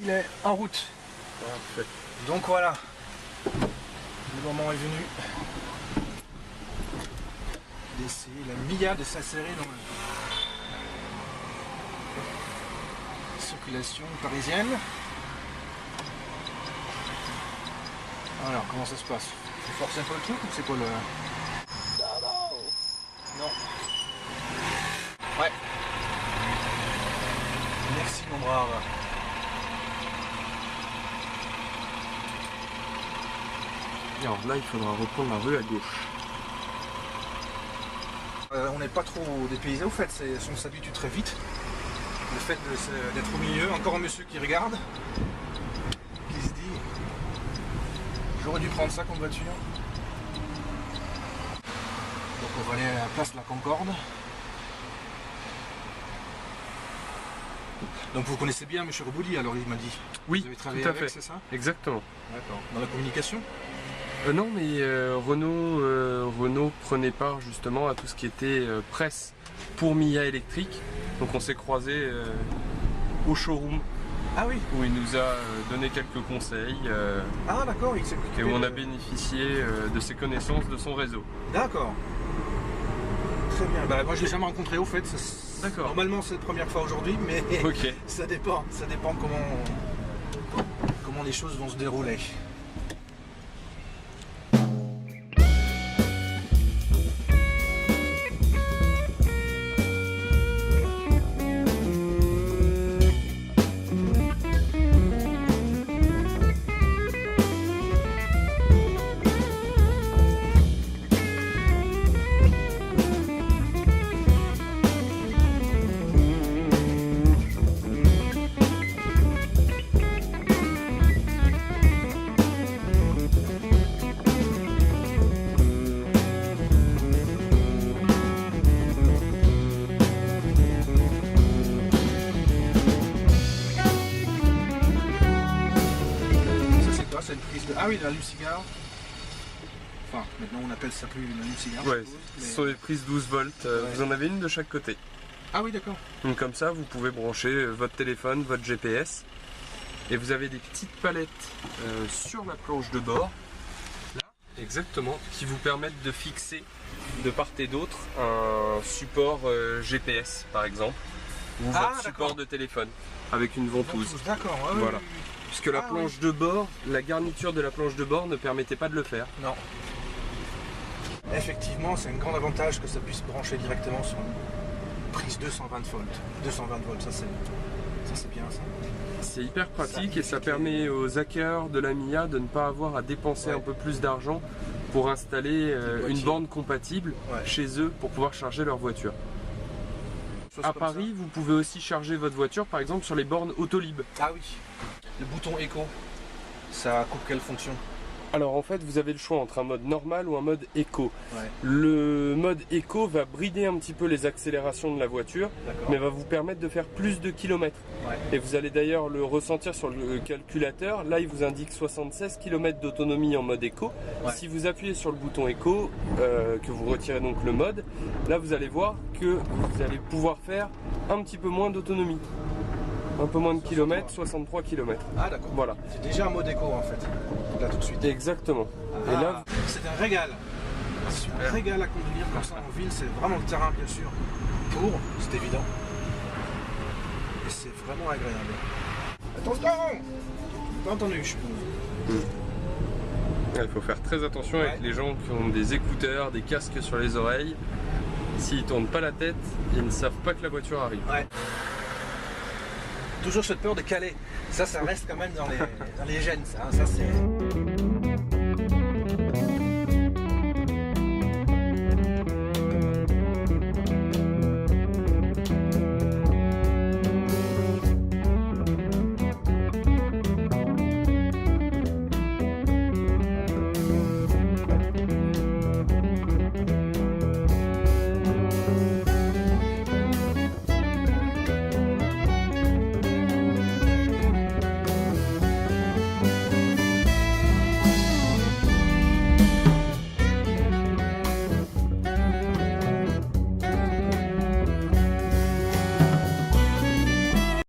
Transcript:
Il est en route. Parfait. Donc voilà, le moment est venu d'essayer la Mia de s'insérer dans la circulation parisienne. Alors, comment ça se passe? Tu forces un peu le truc ou c'est quoi le... Non. Ouais. Merci mon brave. Et alors là, il faudra reprendre la rue à gauche. On n'est pas trop dépaysé au fait, on s'habitue très vite. Le fait d'être au milieu, encore un monsieur qui regarde, qui se dit j'aurais dû prendre ça comme voiture. Donc on va aller à la place de la Concorde. Donc vous connaissez bien M. Rebouli, alors il m'a dit. Oui, vous avez travaillé tout à avec, fait. c'est ça? Exactement. D'accord. Dans la communication? Non, mais Renault prenait part justement à tout ce qui était presse pour Mia électrique. Donc on s'est croisés au showroom. Ah oui. Où il nous a donné quelques conseils. Ah d'accord, il s'est et où on a bénéficié de ses connaissances de son réseau. D'accord. Très bien. Bah, moi je l'ai jamais rencontré au fait. D'accord. Normalement c'est la première fois aujourd'hui, mais Ok. ça dépend comment les choses vont se dérouler. C'est une prise de... Ah oui, de l'allume-cigare. Enfin, maintenant on appelle ça plus une allume-cigare. Ouais, mais... ce sont des prises 12 volts. Vous en avez une de chaque côté. Ah oui, d'accord. Donc comme ça, vous pouvez brancher votre téléphone, votre GPS. Et vous avez des petites palettes sur la planche de bord. Là, exactement, qui vous permettent de fixer de part et d'autre un support GPS, par exemple. Ou votre support de téléphone, avec une ventouse. D'accord, ouais, voilà. Oui. Puisque la planche de bord, la garniture de la planche de bord ne permettait pas de le faire. Non. Effectivement, c'est un grand avantage que ça puisse brancher directement sur une prise 220 volts. 220 volts, ça c'est bien ça. C'est hyper pratique et ça permet aux hackers de la Mia de ne pas avoir à dépenser un peu plus d'argent pour installer une borne compatible chez eux pour pouvoir charger leur voiture. À Paris, vous pouvez aussi charger votre voiture par exemple sur les bornes Autolib. Ah oui. Le bouton éco, ça coupe quelle fonction? Alors en fait, vous avez le choix entre un mode normal ou un mode éco. Ouais. Le mode éco va brider un petit peu les accélérations de la voiture, mais va vous permettre de faire plus de kilomètres. Ouais. Et vous allez d'ailleurs le ressentir sur le calculateur. Là, il vous indique 76 km d'autonomie en mode éco. Ouais. Si vous appuyez sur le bouton éco, que vous retirez donc le mode, là vous allez voir que vous allez pouvoir faire un petit peu moins d'autonomie. Un peu moins de kilomètres, 63 km. Ah d'accord. Voilà. C'est déjà un mode éco en fait. Là tout de suite. Exactement. Ah, et là, c'est un régal. C'est un régal à conduire comme ça en ville. C'est vraiment le terrain bien sûr. C'est évident. Et c'est vraiment agréable. Attention! T'as entendu? il faut faire très attention avec les gens qui ont des écouteurs, des casques sur les oreilles. S'ils tournent pas la tête, ils ne savent pas que la voiture arrive. Ouais. Toujours cette peur de caler. Ça reste quand même dans les gènes. Ça c'est...